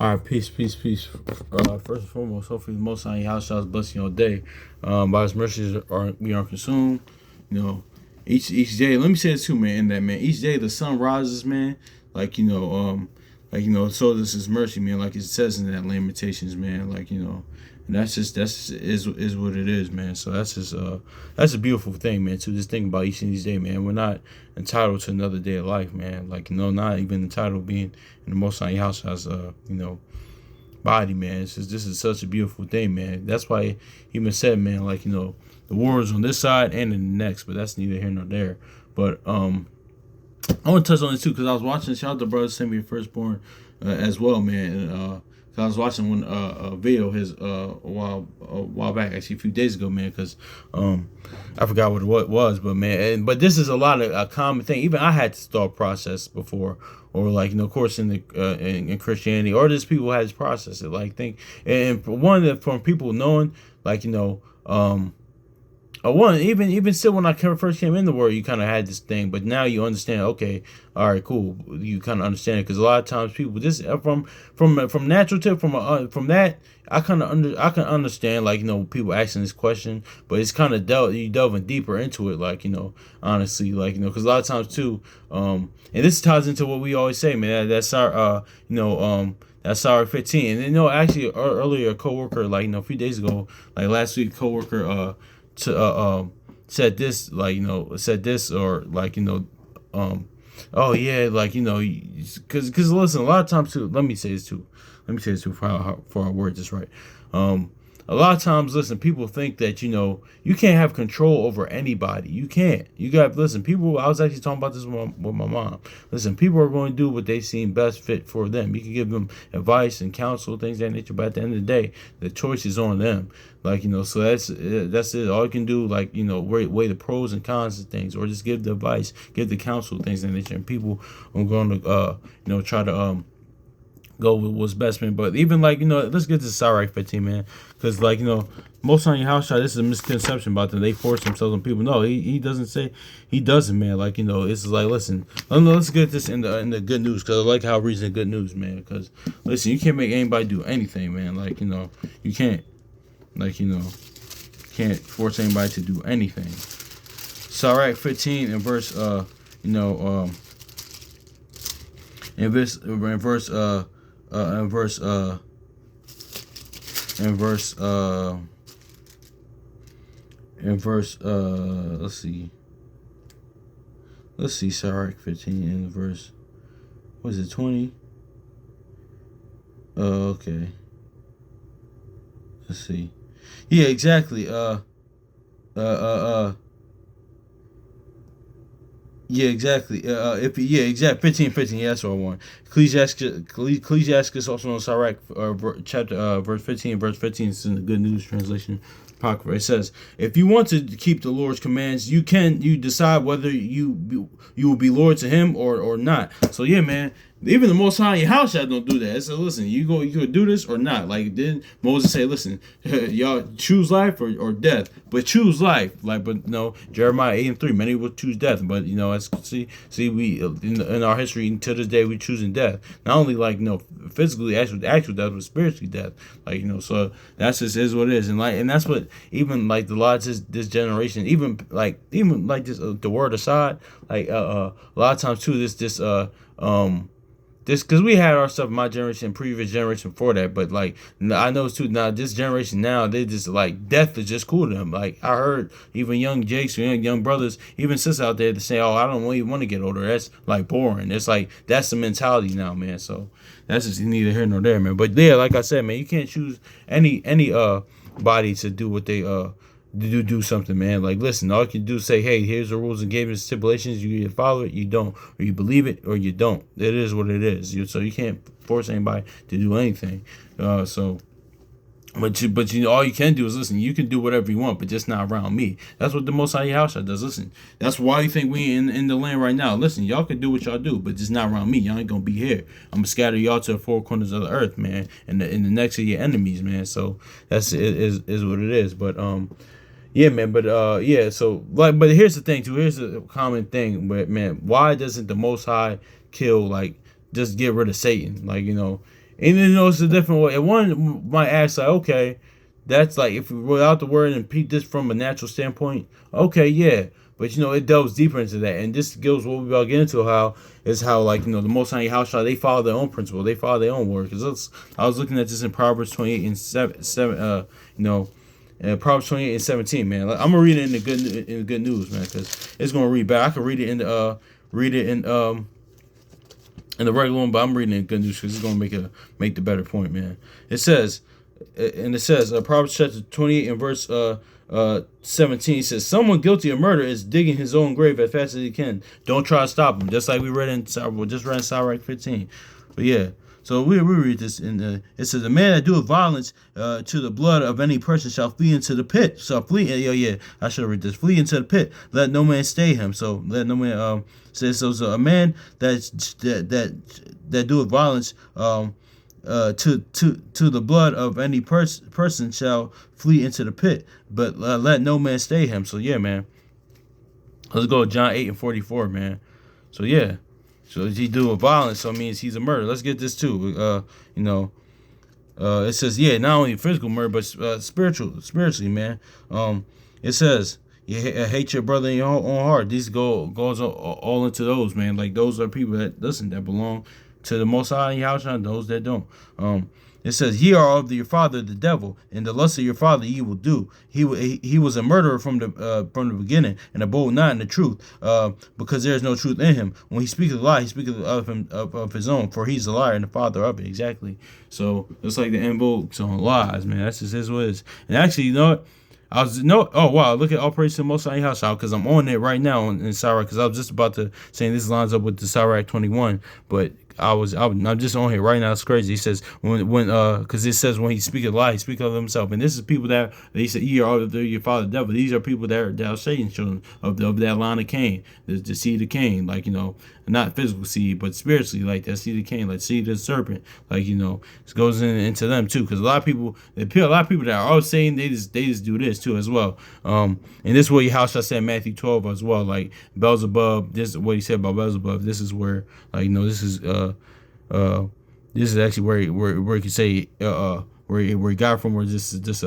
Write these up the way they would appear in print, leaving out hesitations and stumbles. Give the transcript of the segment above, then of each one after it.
All right, peace, peace, peace. First and foremost, hopefully the Most High in your house shall bless your day. By His mercies are we are consumed. You know, each day. Let me say this too, man. In that, man, each day the sun rises, man. So this is mercy, man. Like it says in that Lamentations, man. And that's just what it is, man. So that's a beautiful thing, man. To just think about each and each day, man. We're not entitled to another day of life, man. Not even entitled being in the Most High house as body, man. This is such a beautiful thing, man. That's why he even said, man, the war is on this side and in the next, but that's neither here nor there. But I want to touch on this too because I was watching. Shout out to brother sent me a firstborn as well, man. And, I was watching one a video of his a while back, actually a few days ago, man. Because I forgot what it was, but man, but this is a lot of a common thing. Even I had this thought process before, or of course in the in Christianity, or just people had to process it. From people knowing, even still when I first came in the world, you kind of had this thing, but now you understand. Okay, all right, cool. You kind of understand it because a lot of times people just from natural tip from that I kind of I can understand people asking this question, but it's kind of delving deeper into it, honestly, because a lot of times too, and this ties into what we always say, man. That's our That's our 15. And actually earlier a coworker, a few days ago, last week, coworker said this, or oh yeah, because listen, a lot of times too. Let me say this too for our word this right. A lot of times, listen, people think that you can't have control over anybody. You can't. You got listen. People. I was actually talking about this with my mom. Listen, people are going to do what they seem best fit for them. You can give them advice and counsel, things of that nature, but at the end of the day, the choice is on them. So that's it. All you can do, weigh the pros and cons of things, or just give the advice, give the counsel, things of that nature. And people are going to try to go with what's best, man. But even let's get to Sirach 15, man, because most on your house shot, this is a misconception about them. They force themselves on people. No, he doesn't say he doesn't, man. It's listen, let's get this in the good news, because I like how reason good news, man. Because listen, you can't make anybody do anything, man. You can't can't force anybody to do anything. Sirach 15 in verse in verse in verse in verse in verse in verse let's see Sirach 15 in verse, what is it, 20? Okay, let's see. Yeah, exactly. Yeah, exactly. Exactly. 15. Yeah, that's what I want. Ecclesiastes also on Sirach, chapter verse 15. Verse 15 is in the Good News translation. Apocrypha. It says, "If you want to keep the Lord's commands, you decide whether you will be Lord to Him or not." So yeah, man. Even the Most High in your house shall don't do that. So listen, you could do this or not. Didn't Moses say, listen, y'all choose life or death, but choose life. But no, Jeremiah 8:3, many will choose death. But we in our history to this day we choosing death. Not only physically actual death, but spiritually death. So that's just is what it is, and that's what even the lot of this generation, even this the word aside, a lot of times too this, because we had our stuff in my generation, previous generation before that, but I know too now this generation now, they just death is just cool to them. I heard even young Jakes, young brothers, even sisters out there to say, "Oh, I don't really want to get older. That's boring." It's that's the mentality now, man. So that's just neither here nor there, man. But yeah, like I said, man, you can't choose any body to do what they do something, man. Listen, all you can do is say, hey, here's the rules and games and stipulations. You either follow it, you don't, or you believe it, or you don't. It is what it is. So you can't force anybody to do anything. But all you can do is listen. You can do whatever you want, but just not around me. That's what the Most High house does. Listen, that's why you think we in the land right now. Listen, y'all can do what y'all do, but just not around me. Y'all ain't gonna be here. I'm gonna scatter y'all to the four corners of the earth, man, and in the next of your enemies, man. So that's it is what it is. But yeah, man, but yeah, so but here's the thing too. Here's a common thing, but man, why doesn't the Most High kill, just get rid of Satan? And then it's a different way. And one might ask, like, okay, that's like if without the word and peep this from a natural standpoint, okay, yeah. But it delves deeper into that, and this goes what we about to get into how like the Most High House they follow their own principle, they follow their own word. Because I was looking at this in Proverbs 28 and 7, Proverbs 28 and 17, man. Like, I'm gonna read it in the good news, man, because it's gonna read back. I could read it in the regular one, but I'm reading it in good news because it's gonna make the better point, man. It says, Proverbs chapter 28 and verse 17 says, "Someone guilty of murder is digging his own grave as fast as he can. Don't try to stop him." Just like we read in Sirach 15. But yeah. So we read this it says, "A man that doeth violence to the blood of any person shall flee into the pit." So flee, yeah, I should read this. "Flee into the pit. Let no man stay him." So let no man says so. So a man that doeth violence to the blood of any person shall flee into the pit, but let no man stay him. So yeah, man. Let's go John 8 and 44, man. So yeah. So he do a violence, so it means he's a murderer. Let's get this too. It says, yeah, not only physical murder, but spiritually, man. It says, you hate your brother in your own heart. These goes all into those, man. Like those are people that belong to the Most High House, and those that don't. It says, "Ye are of your father the devil, and the lust of your father ye will do. He was a murderer from the beginning, and abode not in the truth, because there is no truth in him. When he speaketh a lie, he speaketh of his own, for he's a liar and the father of it." Exactly. So it's like the invokes on lies, man. That's just what it is. And actually, you know what? Oh wow, look at Operation Most High House because I'm on it right now in Sirach, because I was just about to say this lines up with the Sirach 21, but I'm just on here right now. It's crazy. He says because it says when he speaks a lie, he speaks of himself, and this is people that he said, "Ye are of your father the devil." These are people that are Satan's children of that line of Cain, the seed of Cain, like not physical seed, but spiritually, like that seed of Cain, like seed of the serpent, like it goes into them too, because a lot of people that are all saying they just do this too as well. And this is what house I said in Matthew 12 as well, like Beelzebub. This is what he said about Beelzebub. This is where this is actually where you can say where he got from, where this is just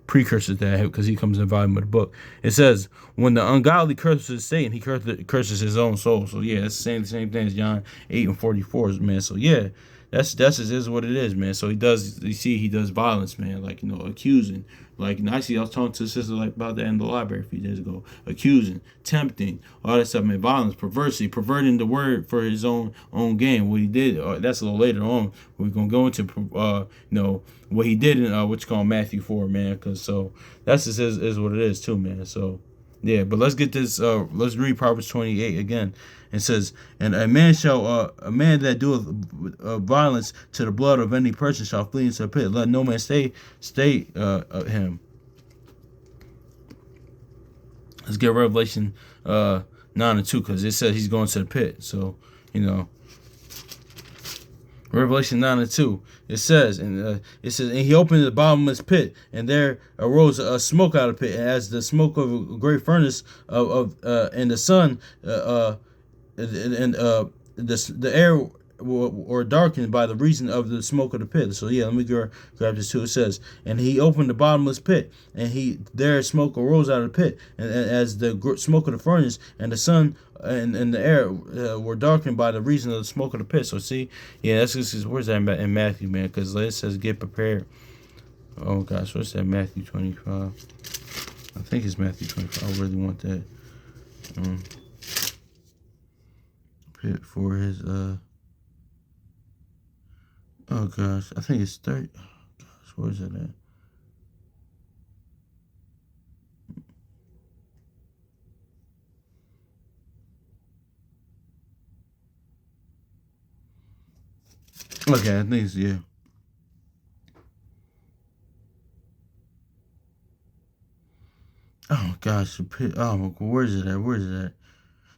precursor to that, because he comes in the volume of the book. It says, "When the ungodly curses Satan, he curses his own soul." So yeah, that's the same thing as John 8 and 44, man. So yeah, that's just is what it is, man. So he does violence, man, accusing. Actually, I was talking to a sister about that in the library a few days ago. Accusing, tempting, all that stuff, man. Violence, perverting the word for his own gain. What he did, that's a little later on. We're gonna go into, what he did in what's called Matthew 4, man. Because so that's just is what it is too, man. So yeah, but let's get this. Let's read Proverbs 28 again. It says, "And a man that doeth violence to the blood of any person shall flee into a pit. Let no man stay him." Let's get Revelation 9 and 2, because it says he's going to the pit. So Revelation 9 and 2. It says, and he opened the bottomless pit, and there arose a smoke out of the pit, and as the smoke of a great furnace and the sun, the air were darkened by the reason of the smoke of the pit. So yeah, let me grab this too. It says, "And he opened the bottomless pit, and there smoke arose out of the pit, and as the smoke of the furnace and the sun and the air were darkened by the reason of the smoke of the pit." So see, yeah, that's just where's that in Matthew, man? Because it says get prepared. Oh gosh, what's that? Matthew 25. I think it's Matthew 25. I really want that. Pit for his oh gosh, I think it's 30. Oh gosh, where's it at? Okay, I think it's yeah. Oh gosh, the pit. Oh, where's it at? Where's it at?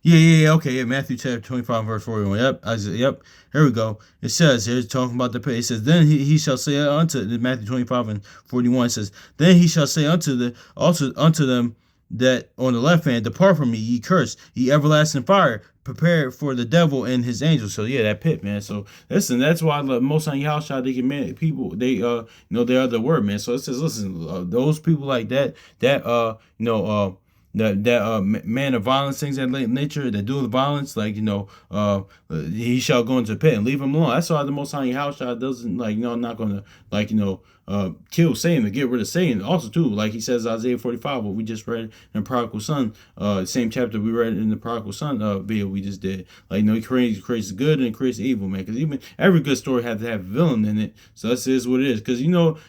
Yeah. Okay, yeah. Matthew chapter 25, verse 41. Yep. Here we go. It says, here's talking about the pit. It says, "Then he shall say unto," Matthew 25 and 41. It says, "Then he shall say unto them that on the left hand, Depart from me, ye cursed, ye everlasting fire, prepared for the devil and his angels. So yeah, that pit, man. So listen, that's why the Most High Yahushua, they get mad people. They they are the word, man. So it says, listen, those people like that man of violence, things that nature, that do the violence, like he shall go into the pit and leave him alone. That's why the Most High Yahushua doesn't not gonna kill Satan, to get rid of Satan. Also too, like he says Isaiah 45, what we just read in Prodigal Son, same chapter we read in the Prodigal Son video we just did. Like he creates good and creates evil, man. Because even every good story has to have a villain in it. So that's is what it is. Because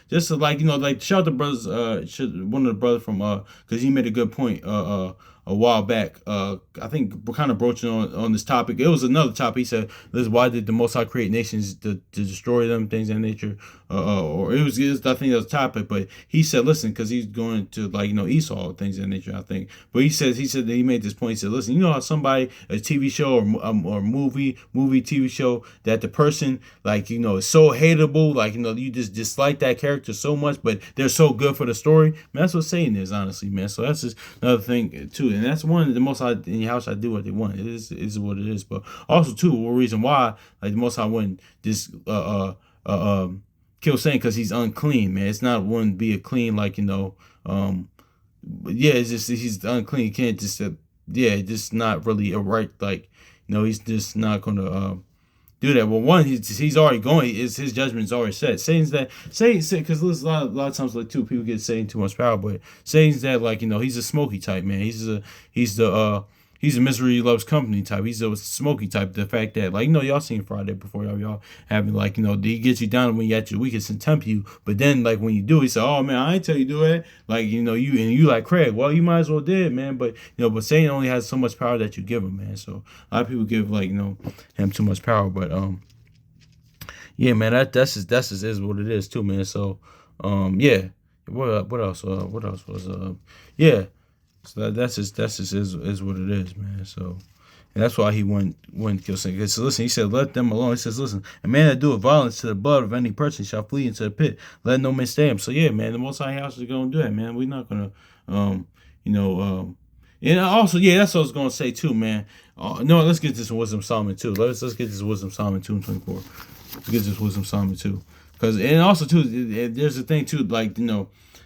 just like shout out the brothers, one of the brothers from because he made a good point a while back. I think we're kind of broaching on this topic. It was another topic. He said, "This why did the Most High create nations to destroy them, things of that nature?" Or it was I think that was a topic. But he said, "Listen," because he's going to Esau, things of that nature. I think. But he said that he made this point. He said, "Listen, you know how somebody a TV show or movie TV show that the person is so hateable, you just dislike that character so much, but they're so good for the story. Man, that's what Satan is, honestly, man. So that's just another thing too, and that's one of the Most High in your house. I do what they want. It is what it is. But also too, one reason why the Most High wouldn't just kill Satan, because he's unclean, man. It's not one be a clean it's just he's unclean. He can't just just not really a right he's just not gonna do that. Well, one, he's already going. His judgment's already set. Satan's because a lot of times people get Satan too much power, but Satan's that he's a smoky type, man. He's a misery loves company type. He's a smoky type. The fact that y'all seen Friday before, y'all having he gets you down when you at your weakest and tempt you, but then when you do, he say, "Oh man, I ain't tell you to do it." You like Craig. Well, you might as well did, man. But but Satan only has so much power that you give him, man. So a lot of people give him too much power, but yeah, man, that's just is what it is too, man. So yeah, what else? What else was yeah. So that's just is what it is, man. So, and that's why he wouldn't kill Satan. Because listen, he said, "Let them alone." He says, "Listen, a man that doeth violence to the blood of any person shall flee into the pit. Let no man stay him." So yeah, man, the Most High House is gonna do that, man. We're not gonna, and also that's what I was gonna say too, man. No, let's get this Wisdom Solomon too. Let's get this Wisdom Solomon 2:24. Let's get this Wisdom Solomon too, because and also too, there's a thing too,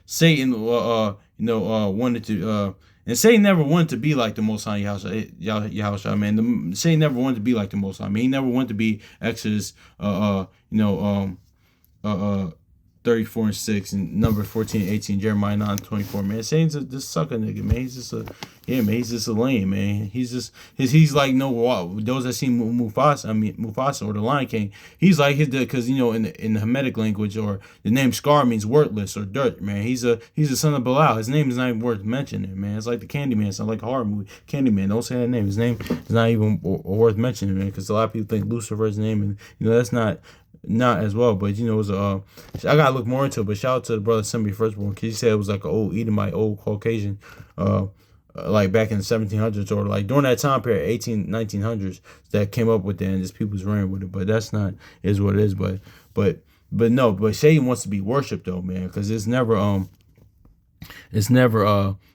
Satan, wanted to, and Satan never wanted to be like the Most High Yahushua, man. Satan never wanted to be like the Most High. I mean, he never wanted to be Exodus, 34 and 6, and number 14 and 18, Jeremiah 9:24, man. Satan's just sucker nigga, man. He's just he's just a lame, man. He's like those that seen Mufasa or the Lion King. He's like because in the Hamitic language, or the name Scar means worthless or dirt, man. He's a son of Belial. His name is not even worth mentioning, man. It's like the Candyman. It's not like a horror movie. Candyman, don't say that name. His name is not even worth mentioning, man, because a lot of people think Lucifer's name, and that's not as well. But it was I gotta look more into it. But shout out to the brother Simbi Firstborn, because he said it was like an old Edomite, old Caucasian, back in the 1700s, or during that time period, 1900s, that came up with that, and just people's ran with it. But that's not is what it is. But Satan wants to be worshipped though, man, because he never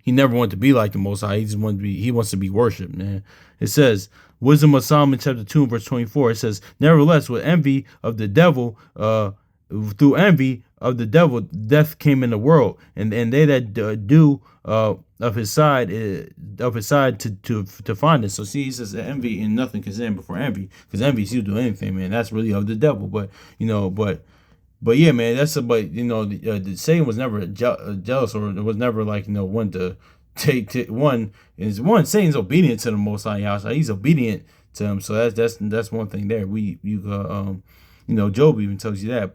wanted to be like the Most High. He wants to be worshipped, man. It says, Wisdom of Solomon chapter 2 verse 24. It says, "Nevertheless, with envy of the devil, through envy of the devil, death came in the world, and they that do of his side to find it." So see, he says envy, and nothing can stand before envy, because envy is you do anything, man. That's really of the devil. But yeah, man, the Satan was never jealous, or it was never one to take Satan's obedient to the Most High Yahshua. He's obedient to him, so that's one thing there. Job even tells you that,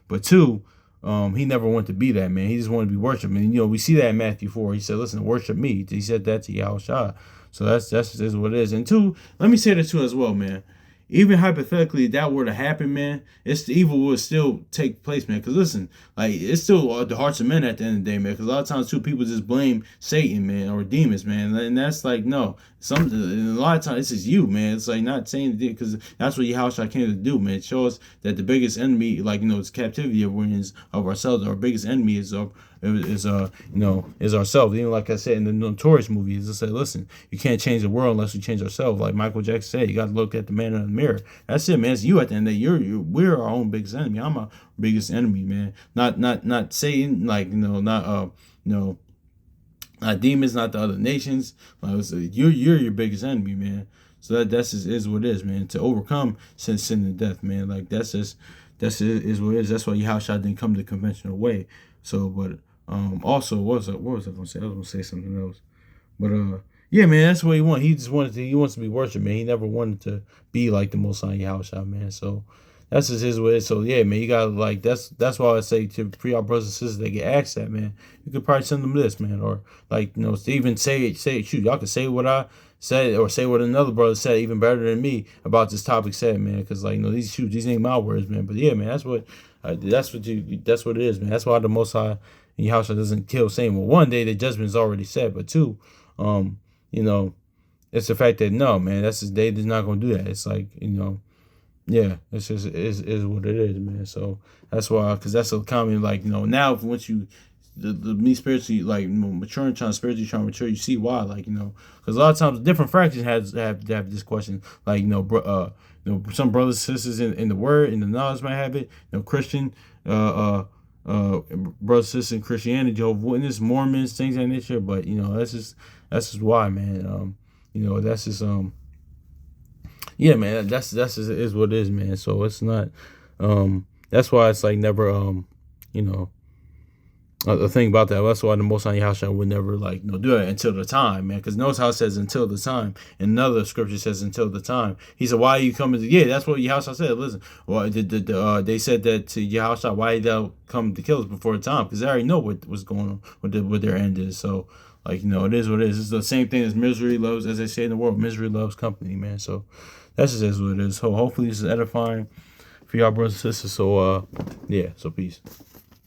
but two, he never wanted to be that, man. He just wanted to be worshipped, and we see that in Matthew 4. He said, "Listen, worship me." He said that to Yahushua. So that's what it is. And two, let me say that too as well, man. Even hypothetically, that were to happen, man, the evil would still take place, man. Because listen, it's still the hearts of men at the end of the day, man. Because a lot of times, too, people just blame Satan, man, or demons, man. And that's no. A lot of times, this is you, man. It's not saying, because that's what Yahushua came to do, man. It shows that the biggest enemy, it's captivity of ourselves. Our biggest enemy is is ourselves. Even like I said in the Notorious movies, it said, listen, you can't change the world unless we change ourselves. Like Michael Jackson said, you got to look at the man in the mirror. That's it, man. It's you at the end of the day. We're our own biggest enemy. I'm our biggest enemy, man. Not Satan, like not demons, not the other nations. Like I said, you're your biggest enemy, man. So that's just is what it is, man. To overcome sin and death, man. Like that's what it is. That's why Yahushua didn't come the conventional way. So, but also, what was I gonna say? I was gonna say something else. But yeah, man, that's what he wants. He wants to be worshipped, man. He never wanted to be like the Most High Yahushua, man. So that's just his way. So yeah, man, you gotta like that's why I say to pre our brothers and sisters that get asked that, man, you could probably send them this, man, or like to even say shoot, y'all could say what I said or say what another brother said even better than me about this topic said, man, because like these ain't my words, man. But yeah, man, that's what it is, man. That's why the Most High Yahushua doesn't kill Satan. Well, one day the judgment is already set, but two, it's the fact that no, man, that's just they just not gonna do that. It's like yeah, it's just is what it is, man. So that's why, because that's a common like now once you the me spiritually like maturing, spiritually trying to mature, you see why like because a lot of times different fractions have this question like some brothers and sisters in the word in the knowledge might have it Christian brothers and sisters in Christianity, Jehovah's Witness, Mormons, things like that nature. But that's just why, man. That's just yeah, man, that's just is what it is, man. So it's not that's why it's like never the thing about that, that's why the Most High Yahushua would never do it until the time, man. Because notice how it says until the time. And another scripture says until the time. He said, why are you coming to that's what Yahushua said. Listen, well, they said that to Yahushua, why they'll come to kill us before the time? Because they already know what's going on, what their end is. So it is what it is. It's the same thing as misery loves, as they say in the world, misery loves company, man. So that's just is what it is. So hopefully this is edifying for y'all brothers and sisters. So yeah, so peace.